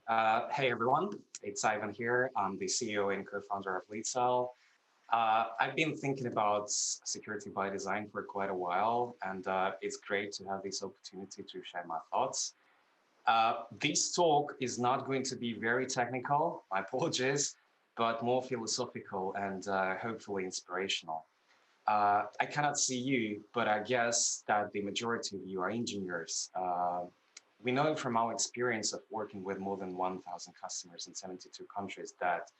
Hey everyone, it's Ivan here. I'm the CEO and co-founder of LeadCell. I've been thinking about security by design for quite a while, and it's great to have this opportunity to share my thoughts. This talk is not going to be very technical, my apologies, but more philosophical and hopefully inspirational. I cannot see you, but I guess that the majority of you are engineers. We know from our experience of working with more than 1,000 customers in 72 countries that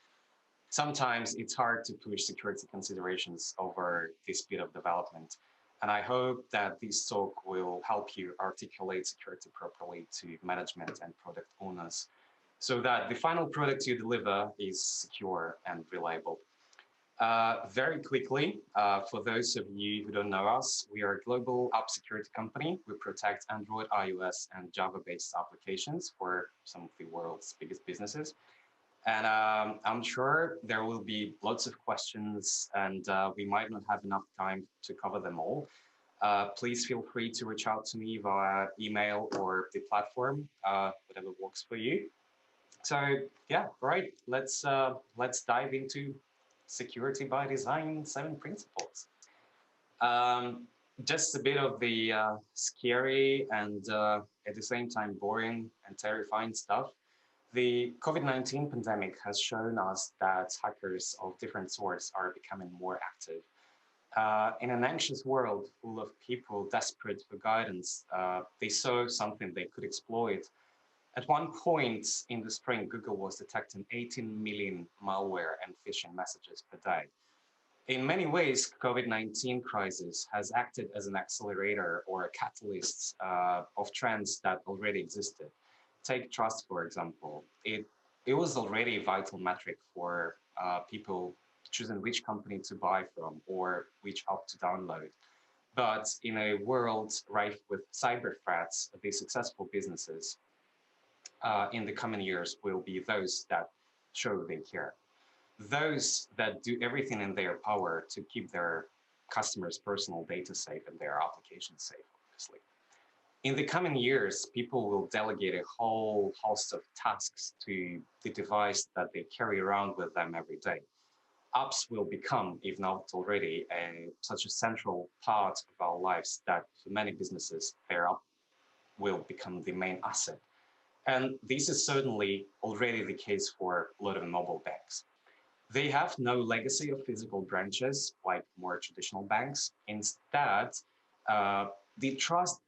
sometimes it's hard to push security considerations over the speed of development. And I hope that this talk will help you articulate security properly to management and product owners so that the final product you deliver is secure and reliable. Very quickly, for those of you who don't know us, we are a global app security company. We protect Android, iOS, and Java-based applications for some of the world's biggest businesses. And I'm sure there will be lots of questions, and we might not have enough time to cover them all. Please feel free to reach out to me via email or the platform, whatever works for you. So yeah, right. Let's dive into security by design 7 principles. Just a bit of the scary and at the same time boring and terrifying stuff. The COVID-19 pandemic has shown us that hackers of different sorts are becoming more active. In an anxious world full of people desperate for guidance, they saw something they could exploit. At one point in the spring, Google was detecting 18 million malware and phishing messages per day. In many ways, COVID-19 crisis has acted as an accelerator or a catalyst of trends that already existed. Take trust, for example. It was already a vital metric for people choosing which company to buy from or which app to download. But in a world rife with cyber threats, the successful businesses in the coming years will be those that show they care. Those that do everything in their power to keep their customers' personal data safe and their applications safe, obviously. In the coming years, people will delegate a whole host of tasks to the device that they carry around with them every day. Apps will become, if not already, such a central part of our lives that for many businesses, their app will become the main asset. And this is certainly already the case for a lot of mobile banks. They have no legacy of physical branches like more traditional banks. Instead, the trust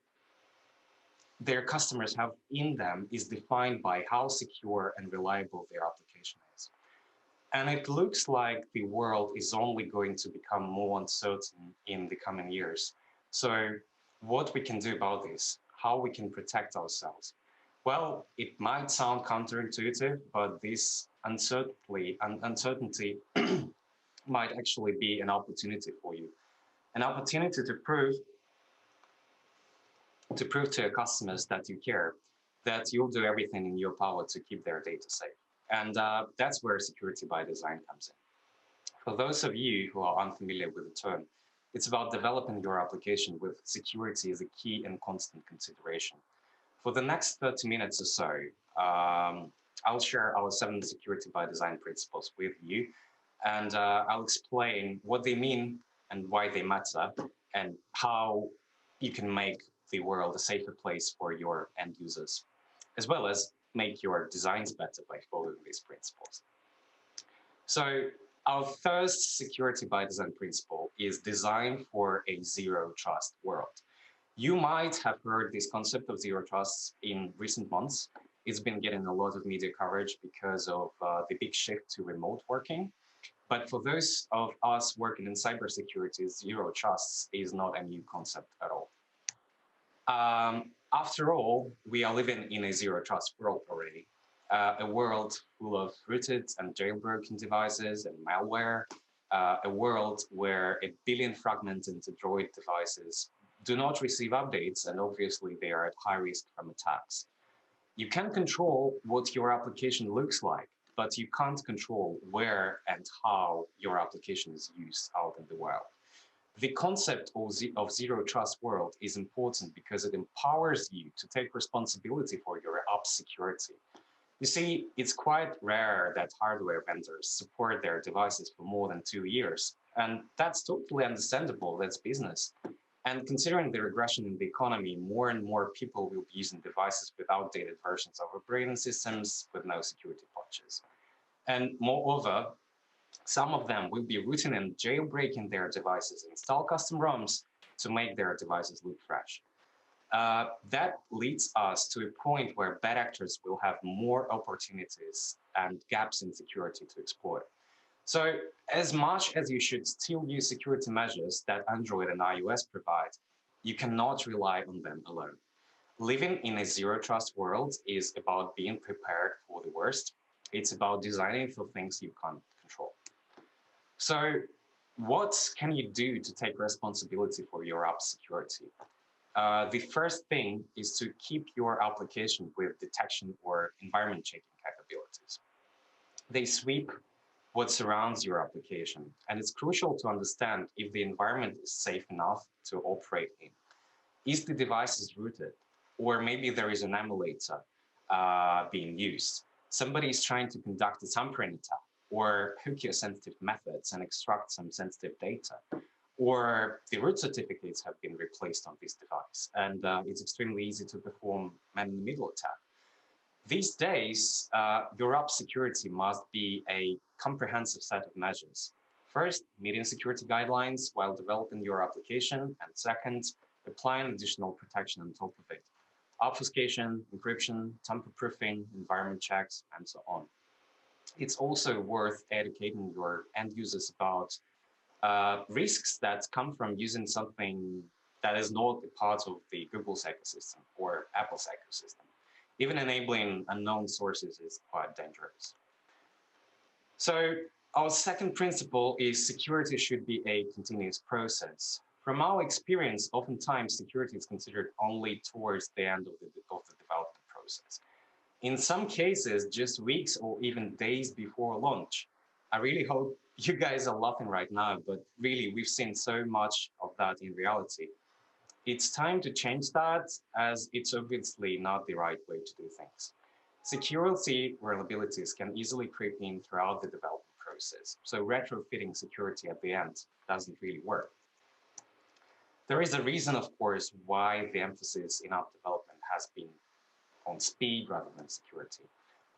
their customers have in them is defined by how secure and reliable their application is. And it looks like the world is only going to become more uncertain in the coming years. So what we can do about this, how we can protect ourselves. Well, it might sound counterintuitive, but this uncertainty might actually be an opportunity for you. An opportunity to prove to your customers that you care, that you'll do everything in your power to keep their data safe. And that's where security by design comes in. For those of you who are unfamiliar with the term, it's about developing your application with security as a key and constant consideration. For the next 30 minutes or so, I'll share our 7 security by design principles with you, and I'll explain what they mean and why they matter, and how you can make the world a safer place for your end users, as well as make your designs better by following these principles. So our first security by design principle is design for a zero trust world. You might have heard this concept of zero trust in recent months. It's been getting a lot of media coverage because of the big shift to remote working. But for those of us working in cybersecurity, zero trust is not a new concept at all. After all, we are living in a zero trust world already. A world full of rooted and jailbroken devices and malware, a world where 1 billion fragmented Android devices do not receive updates, and obviously they are at high risk from attacks. You can control what your application looks like, but you can't control where and how your application is used out in the world. The concept of zero trust world is important because it empowers you to take responsibility for your app security. You see, it's quite rare that hardware vendors support their devices for more than 2 years. And that's totally understandable, that's business. And considering the regression in the economy, more and more people will be using devices with outdated versions of operating systems with no security patches. And moreover, some of them will be rooting and jailbreaking their devices, install custom ROMs to make their devices look fresh. That leads us to a point where bad actors will have more opportunities and gaps in security to exploit. So as much as you should still use security measures that Android and iOS provide, you cannot rely on them alone. Living in a zero trust world is about being prepared for the worst. It's about designing for things you can't control. So what can you do to take responsibility for your app security? The first thing is to keep your application with detection or environment checking capabilities. They sweep what surrounds your application, and it's crucial to understand if the environment is safe enough to operate in. Is the device is rooted? Or maybe there is an emulator being used. Somebody is trying to conduct a tampering attack or hook your sensitive methods and extract some sensitive data. Or the root certificates have been replaced on this device, and it's extremely easy to perform man-in-the-middle attack. These days, your app security must be a comprehensive set of measures. First, meeting security guidelines while developing your application, and second, applying additional protection on top of it. Obfuscation, encryption, tamper-proofing, environment checks, and so on. It's also worth educating your end users about risks that come from using something that is not a part of the Google's ecosystem or Apple's ecosystem. Even enabling unknown sources is quite dangerous. So our second principle is security should be a continuous process. From our experience, oftentimes security is considered only towards the end of the development process. In some cases, just weeks or even days before launch. I really hope you guys are laughing right now, but really, we've seen so much of that in reality. It's time to change that, as it's obviously not the right way to do things. Security vulnerabilities can easily creep in throughout the development process, so retrofitting security at the end doesn't really work. There is a reason, of course, why the emphasis in app development has been on speed rather than security.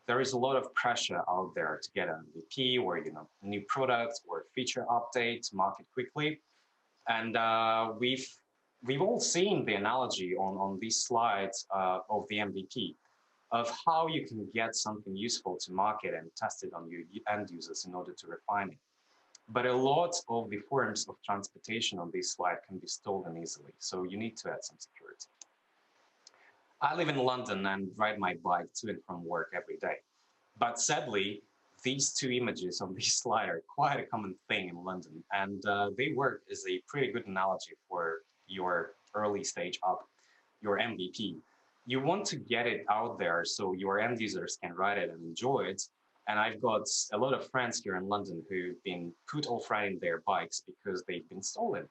There is a lot of pressure out there to get an MVP or new product or feature update to market quickly, and we've all seen the analogy on these slides of the MVP of how you can get something useful to market and test it on your end users in order to refine it. But a lot of the forms of transportation on this slide can be stolen easily, so you need to add some security. I live in London and ride my bike to and from work every day. But sadly, these two images on this slide are quite a common thing in London, and they work as a pretty good analogy for your early stage app, your MVP. You want to get it out there so your end users can ride it and enjoy it. And I've got a lot of friends here in London who've been put off riding their bikes because they've been stolen.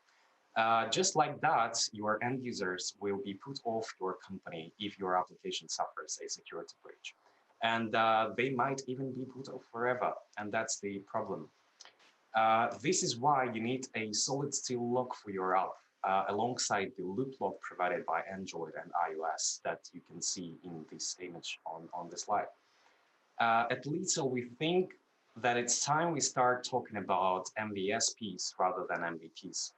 Just like that, your end users will be put off your company if your application suffers a security breach. And they might even be put off forever, and that's the problem. This is why you need a solid steel lock for your app, alongside the loop lock provided by Android and iOS that you can see in this image on the slide. At Little, we think that it's time we start talking about MVSPs rather than MVPs,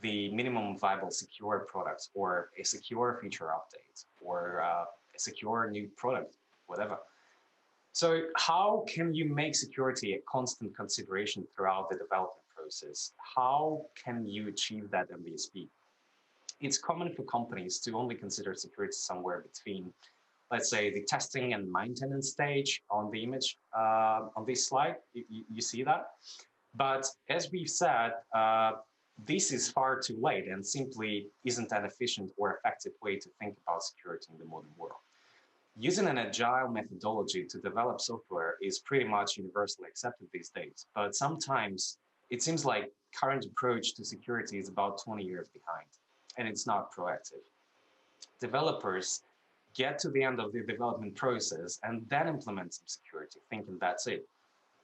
the minimum viable secure product, or a secure feature update, or a secure new product, whatever. So how can you make security a constant consideration throughout the development process? How can you achieve that MVSP? It's common for companies to only consider security somewhere between, let's say, the testing and maintenance stage on the image on this slide. You see that? But as we've said, this is far too late and simply isn't an efficient or effective way to think about security in the modern world. Using an agile methodology to develop software is pretty much universally accepted these days, but sometimes it seems like current approach to security is about 20 years behind, and it's not proactive. Developers get to the end of the development process, and then implement some security, thinking that's it,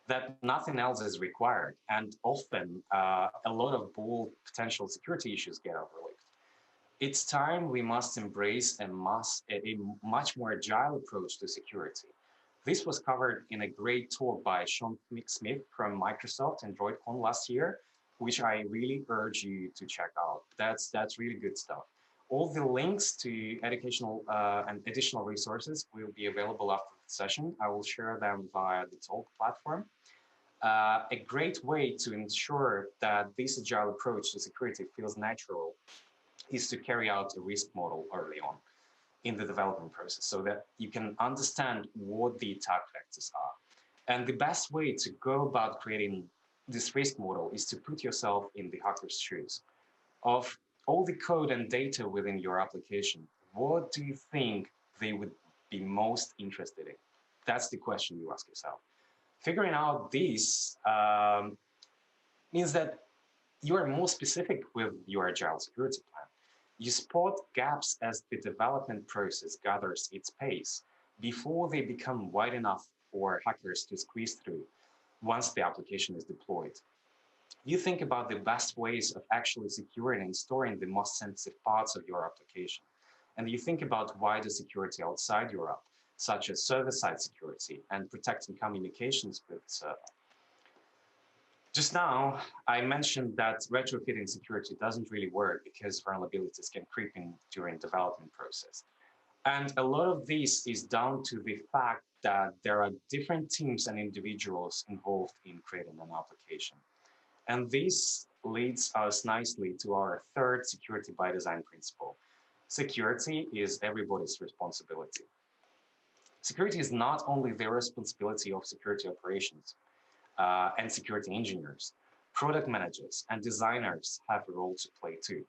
that nothing else is required. And often, a lot of bold potential security issues get overlooked. It's time we must embrace a much more agile approach to security. This was covered in a great talk by Sean Smith from Microsoft and droidCon last year, which I really urge you to check out. That's really good stuff. All the links to educational and additional resources will be available after the session. I will share them via the talk platform. A great way to ensure that this agile approach to security feels natural is to carry out a risk model early on in the development process so that you can understand what the attack vectors are. And the best way to go about creating this risk model is to put yourself in the hacker's shoes. Of all the code and data within your application, what do you think they would be most interested in? That's the question you ask yourself. Figuring out this means that you are more specific with your agile security plan. You spot gaps as the development process gathers its pace before they become wide enough for hackers to squeeze through once the application is deployed. You think about the best ways of actually securing and storing the most sensitive parts of your application. And you think about wider security outside your app, such as server-side security and protecting communications with the server. Just now, I mentioned that retrofitting security doesn't really work because vulnerabilities can creep in during development process. And a lot of this is down to the fact that there are different teams and individuals involved in creating an application. And this leads us nicely to our third security by design principle. Security is everybody's responsibility. Security is not only the responsibility of security operations, and security engineers. Product managers and designers have a role to play too.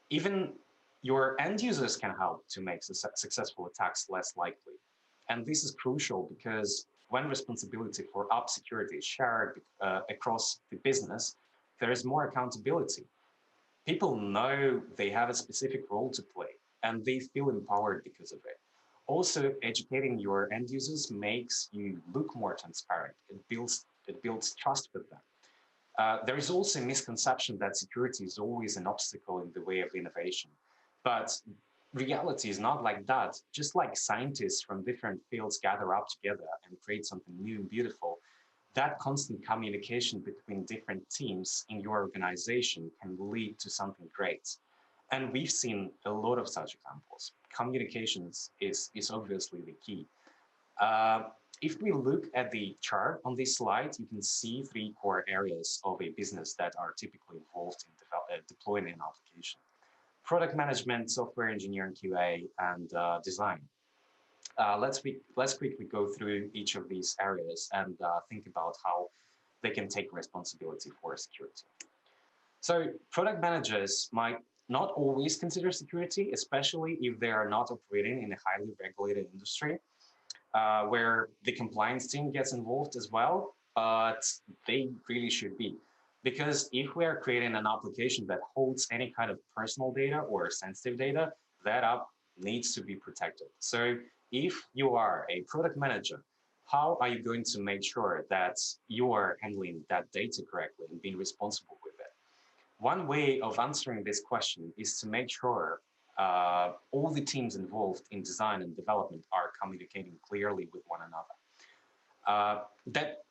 Even your end users can help to make successful attacks less likely. And this is crucial because when responsibility for app security is shared across the business, there is more accountability. People know they have a specific role to play and they feel empowered because of it. Also, educating your end users makes you look more transparent. It builds trust with them. There is also a misconception that security is always an obstacle in the way of innovation. But reality is not like that. Just like scientists from different fields gather up together and create something new and beautiful, that constant communication between different teams in your organization can lead to something great. And we've seen a lot of such examples. Communications is obviously the key. Uh, if we look at the chart on this slide, you can see three core areas of a business that are typically involved in deploying an application: product management, software engineering, QA, and design. Let's quickly go through each of these areas and think about how they can take responsibility for security. So product managers might not always consider security, especially if they are not operating in a highly regulated industry where the compliance team gets involved as well, but they really should be. Because if we are creating an application that holds any kind of personal data or sensitive data, that app needs to be protected. So if you are a product manager, how are you going to make sure that you are handling that data correctly and being responsible with it? One way of answering this question is to make sure all the teams involved in design and development are communicating clearly with one another. That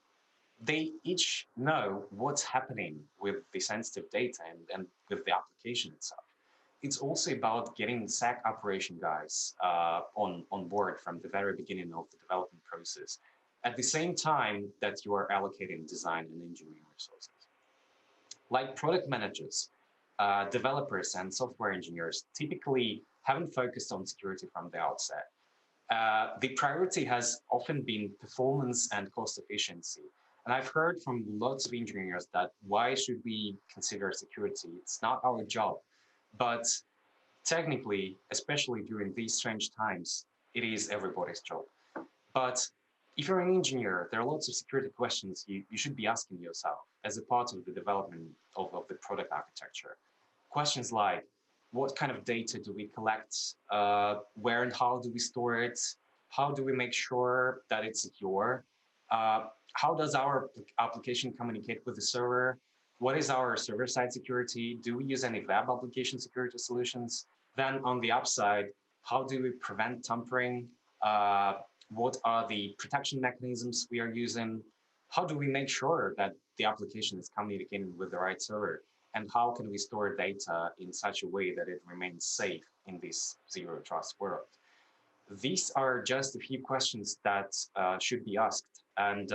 they each know what's happening with the sensitive data and with the application itself. It's also about getting SAC operation guys on board from the very beginning of the development process, at the same time that you are allocating design and engineering resources. Like product managers, developers, and software engineers typically haven't focused on security from the outset. The priority has often been performance and cost efficiency. And I've heard from lots of engineers that why should we consider security? It's not our job. But technically, especially during these strange times, it is everybody's job. But if you're an engineer, there are lots of security questions you should be asking yourself as a part of the development of the product architecture. Questions like, what kind of data do we collect, where and how do we store it, how do we make sure that it's secure, uh, how does our application communicate with the server, what is our server-side security, do we use any web application security solutions, then on the upside, how do we prevent tampering, uh, what are the protection mechanisms we are using, how do we make sure that the application is communicating with the right server, and how can we store data in such a way that it remains safe in this zero trust world? These are just a few questions that should be asked. And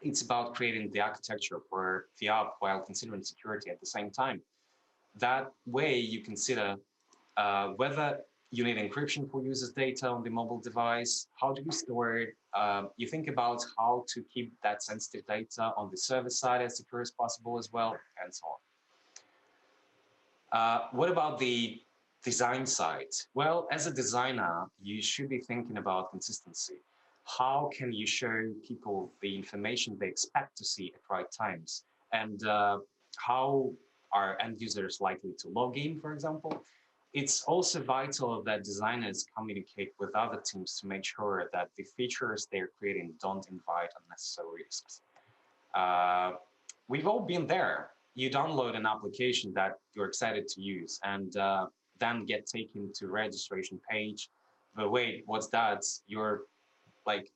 it's about creating the architecture for the app while considering security at the same time. That way you consider whether you need encryption for users' data on the mobile device, how do you store it? You think about how to keep that sensitive data on the server side as secure as possible as well, and so on. What about the design side? Well, as a designer, you should be thinking about consistency. How can you show people the information they expect to see at right times? And how are end users likely to log in, for example? It's also vital that designers communicate with other teams to make sure that the features they're creating don't invite unnecessary risks. Uh, we've all been there. You download an application that you're excited to use and then get taken to registration page. But wait, what's that? You're like,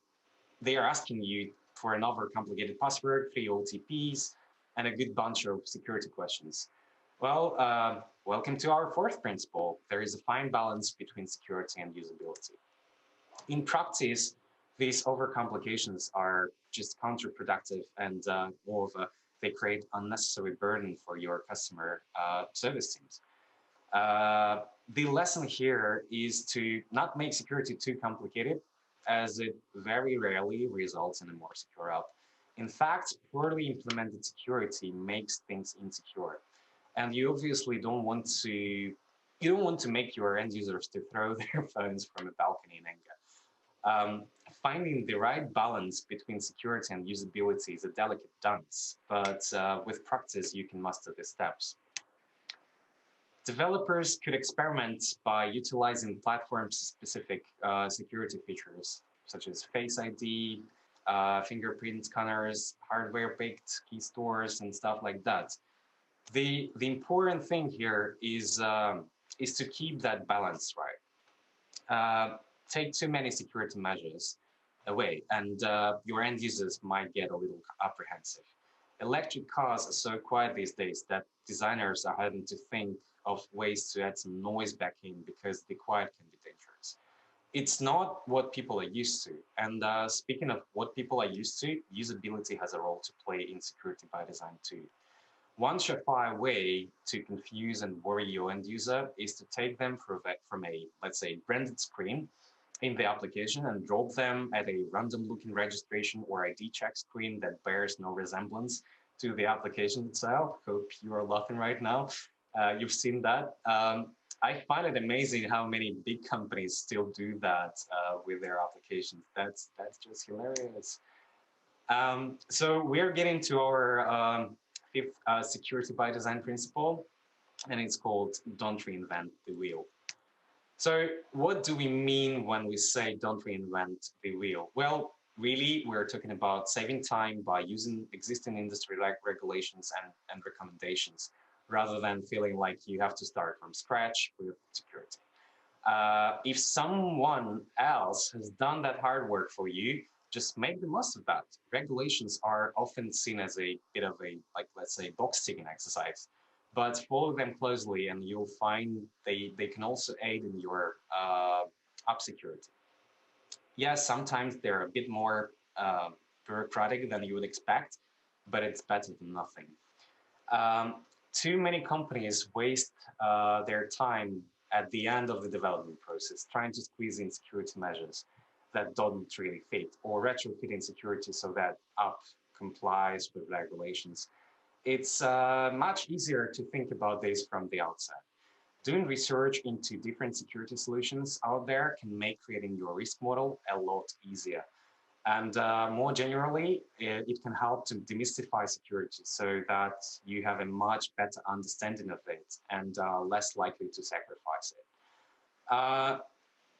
they are asking you for another complicated password, 3 OTPs, and a good bunch of security questions. Well, welcome to our fourth principle. There is a fine balance between security and usability. In practice, these overcomplications are just counterproductive and moreover, they create unnecessary burden for your customer service teams. The lesson here is to not make security too complicated, as it very rarely results in a more secure app. In fact, poorly implemented security makes things insecure. And you obviously don't want to make your end users to throw their phones from a balcony in anger. Finding the right balance between security and usability is a delicate dance, but with practice, you can master the steps. Developers could experiment by utilizing platform-specific security features, such as Face ID, fingerprint scanners, hardware-baked key stores, and stuff like that. The important thing here is to keep that balance right. Take too many security measures away, and your end users might get a little apprehensive. Electric cars are so quiet these days that designers are having to think of ways to add some noise back in because the quiet can be dangerous. It's not what people are used to. And speaking of what people are used to, usability has a role to play in security by design too. One surefire way to confuse and worry your end user is to take them from a, let's say, branded screen in the application and drop them at a random looking registration or ID check screen that bears no resemblance to the application itself. Hope you are laughing right now. You've seen that. I find it amazing how many big companies still do that with their applications. That's just hilarious. So we're getting to our fifth security by design principle, and it's called don't reinvent the wheel. So what do we mean when we say don't reinvent the wheel? Well, really, we're talking about saving time by using existing industry regulations and recommendations, rather than feeling like you have to start from scratch with security. If someone else has done that hard work for you, just make the most of that. Regulations are often seen as a bit of a, like, let's say, box ticking exercise, but follow them closely and you'll find they can also aid in your app security. Yes, sometimes they're a bit more bureaucratic than you would expect, but it's better than nothing. Um, Too many companies waste their time at the end of the development process trying to squeeze in security measures that don't really fit, or retrofitting security so that app complies with regulations. It's much easier to think about this from the outset. Doing research into different security solutions out there can make creating your risk model a lot easier. And more generally, it can help to demystify security so that you have a much better understanding of it and less likely to sacrifice it. Uh,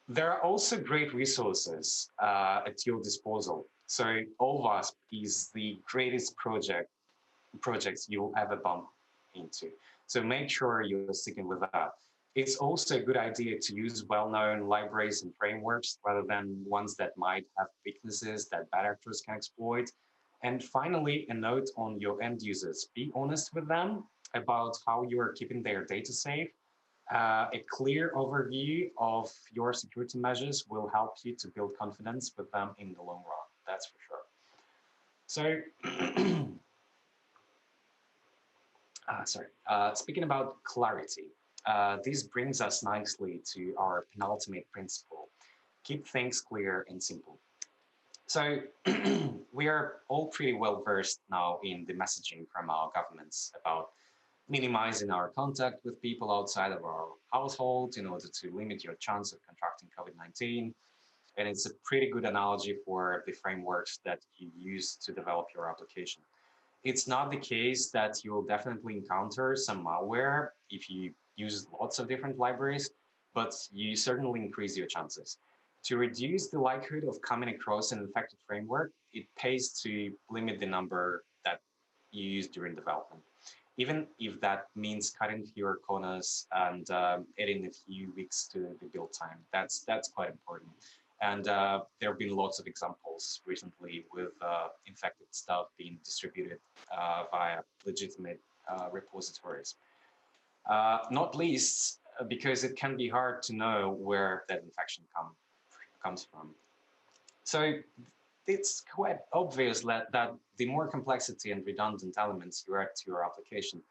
there are also great resources at your disposal. So OWASP is the greatest projects you'll ever bump into. So make sure you're sticking with that. It's also a good idea to use well-known libraries and frameworks rather than ones that might have weaknesses that bad actors can exploit. And finally, a note on your end users. Be honest with them about how you are keeping their data safe. A clear overview of your security measures will help you to build confidence with them in the long run. That's for sure. So speaking about clarity, this brings us nicely to our penultimate principle. Keep things clear and simple. So we are all pretty well versed now in the messaging from our governments about minimizing our contact with people outside of our household in order to limit your chance of contracting COVID-19. And it's a pretty good analogy for the frameworks that you use to develop your application. It's not the case that you'll definitely encounter some malware if you use lots of different libraries, but you certainly increase your chances. To reduce the likelihood of coming across an infected framework, it pays to limit the number that you use during development, even if that means cutting fewer corners and adding a few weeks to the build time. That's quite important. And there have been lots of examples recently with infected stuff being distributed via legitimate repositories. Not least because it can be hard to know where that infection comes from. So it's quite obvious that the more complexity and redundant elements you add to your application,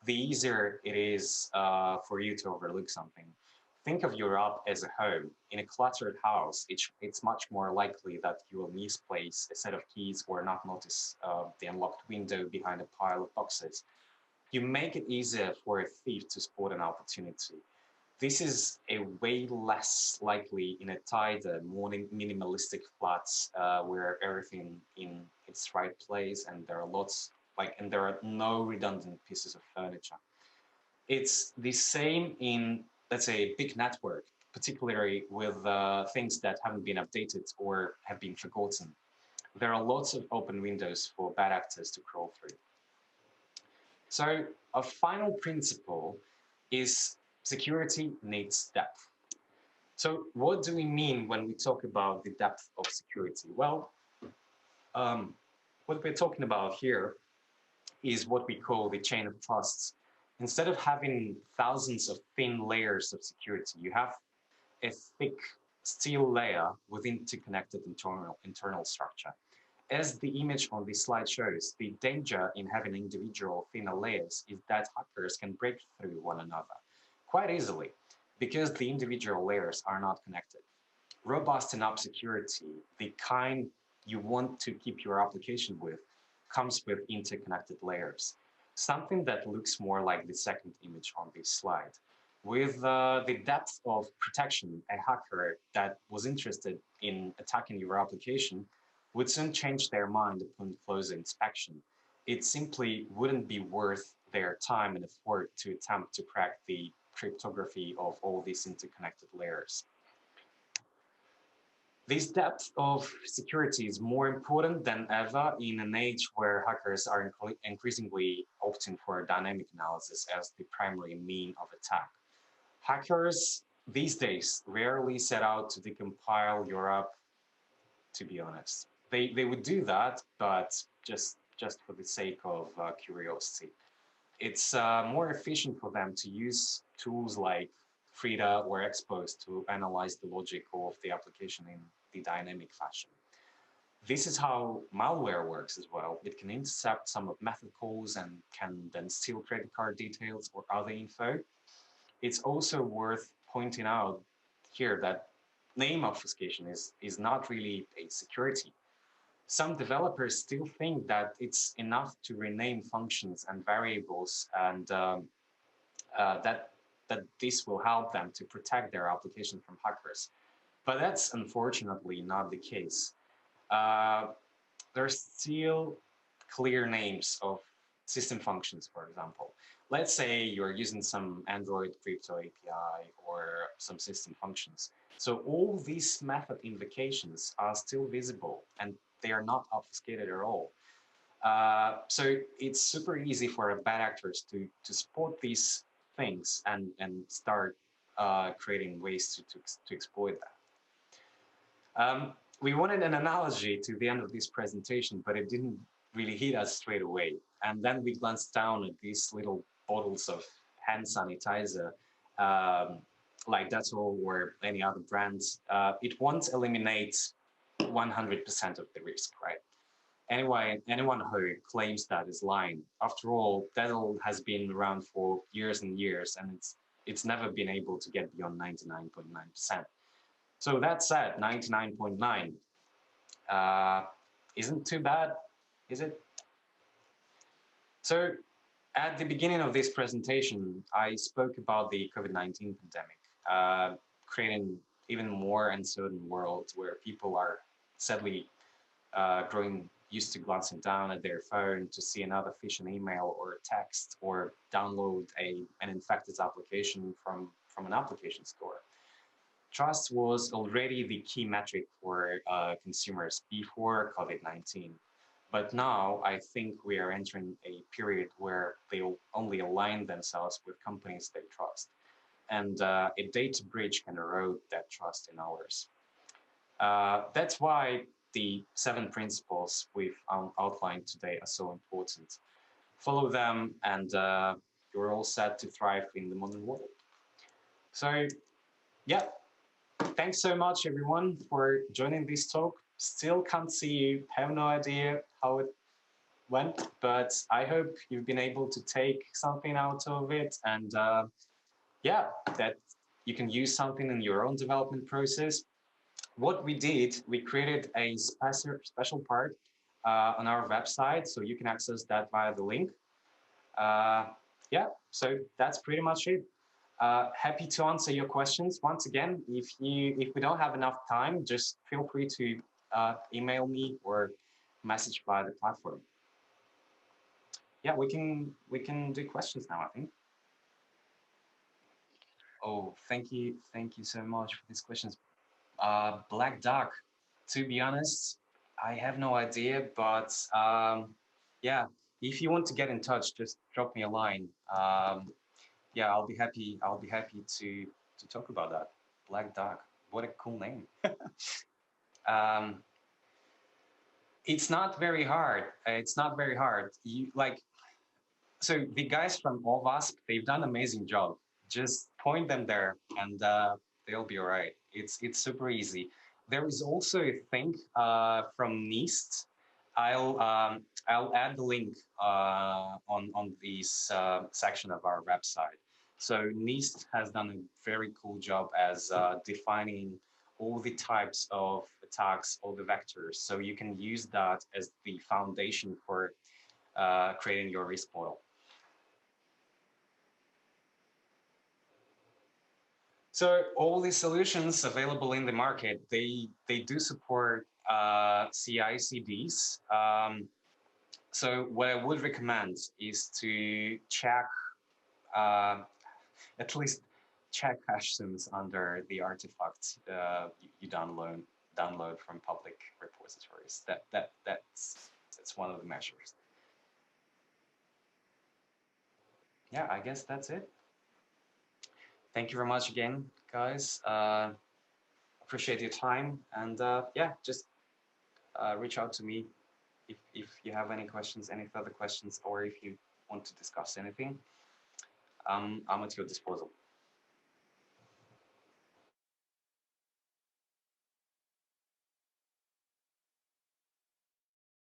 the easier it is for you to overlook something. Think of your app as a home. In a cluttered house, it's much more likely that you will misplace a set of keys or not notice the unlocked window behind a pile of boxes. You make it easier for a thief to spot an opportunity. This is a way less likely in a tighter, more minimalistic flats where everything in its right place and there are and there are no redundant pieces of furniture. It's the same in, let's say, a big network, particularly with things that haven't been updated or have been forgotten. There are lots of open windows for bad actors to crawl through. So a final principle is security needs depth. So what do we mean when we talk about the depth of security? Well, um, what we're talking about here is what we call the chain of trusts. Instead of having thousands of thin layers of security, you have a thick steel layer with interconnected internal structure. As the image on this slide shows, the danger in having individual thinner layers is that hackers can break through one another quite easily because the individual layers are not connected. Robust enough security, the kind you want to keep your application with, comes with interconnected layers, something that looks more like the second image on this slide. With the depth of protection, a hacker that was interested in attacking your application would soon change their mind upon closer inspection. It simply wouldn't be worth their time and effort to attempt to crack the cryptography of all these interconnected layers. This depth of security is more important than ever in an age where hackers are increasingly opting for dynamic analysis as the primary mean of attack. Hackers these days rarely set out to decompile your app, to be honest. They would do that, but just for the sake of curiosity. It's more efficient for them to use tools like Frida or Expose to analyze the logic of the application in the dynamic fashion. This is how malware works as well. It can intercept some of method calls and can then steal credit card details or other info. It's also worth pointing out here that name obfuscation is not really a security. Some developers still think that it's enough to rename functions and variables and that this will help them to protect their application from hackers. But that's unfortunately not the case. Uh, there's still clear names of system functions, for example. Let's say you're using some Android crypto API or some system functions. So all these method invocations are still visible and they are not obfuscated at all. So it's super easy for bad actors to spot these things and start creating ways to exploit that. We wanted an analogy to the end of this presentation, but it didn't really hit us straight away. And then we glanced down at these little bottles of hand sanitizer, um, like Dettol or any other brands. It won't eliminate 100% of the risk, right? Anyway, anyone who claims that is lying. After all, Dettol has been around for years and years, and it's never been able to get beyond 99.9%. So that said, 99.9 isn't too bad, is it? So at the beginning of this presentation, I spoke about the COVID-19 pandemic, creating even more uncertain world where people are sadly growing used to glancing down at their phone to see another phishing email or a text or download an infected application from an application store. Trust was already the key metric for consumers before COVID-19. But now I think we are entering a period where they'll only align themselves with companies they trust. And a data breach can erode that trust in others. That's why the 7 principles we've outlined today are so important. Follow them and you're all set to thrive in the modern world. So yeah, thanks so much, everyone, for joining this talk. Still can't see you, have no idea how it went, but I hope you've been able to take something out of it and yeah, that you can use something in your own development process. What we did, we created a special part on our website, so you can access that via the link. Uh, yeah, so that's pretty much it. Happy to answer your questions. Once again, if we don't have enough time, just feel free to email me or message via the platform. Yeah, we can do questions now, I think. Oh, thank you so much for these questions. Black Duck. To be honest, I have no idea, but yeah, if you want to get in touch, just drop me a line. Yeah, I'll be happy. I'll be happy to talk about that. Black Duck. What a cool name. um, it's not very hard. It's not very hard. You like so the guys from Ovasp, they've done an amazing job. Just point them there, and they'll be all right. It's super easy. There is also a thing from NIST. I'll add the link on this section of our website. So NIST has done a very cool job as defining all the types of attacks, all the vectors. So you can use that as the foundation for creating your risk model. So all the solutions available in the market, they do support CI/CDs. So what I would recommend is to check uh, at least check hashtags under the artifacts you download from public repositories. That's one of the measures. Yeah, I guess that's it. Thank you very much again, guys. Appreciate your time, and yeah, just reach out to me if you have any questions, any further questions, or if you want to discuss anything. I'm at your disposal.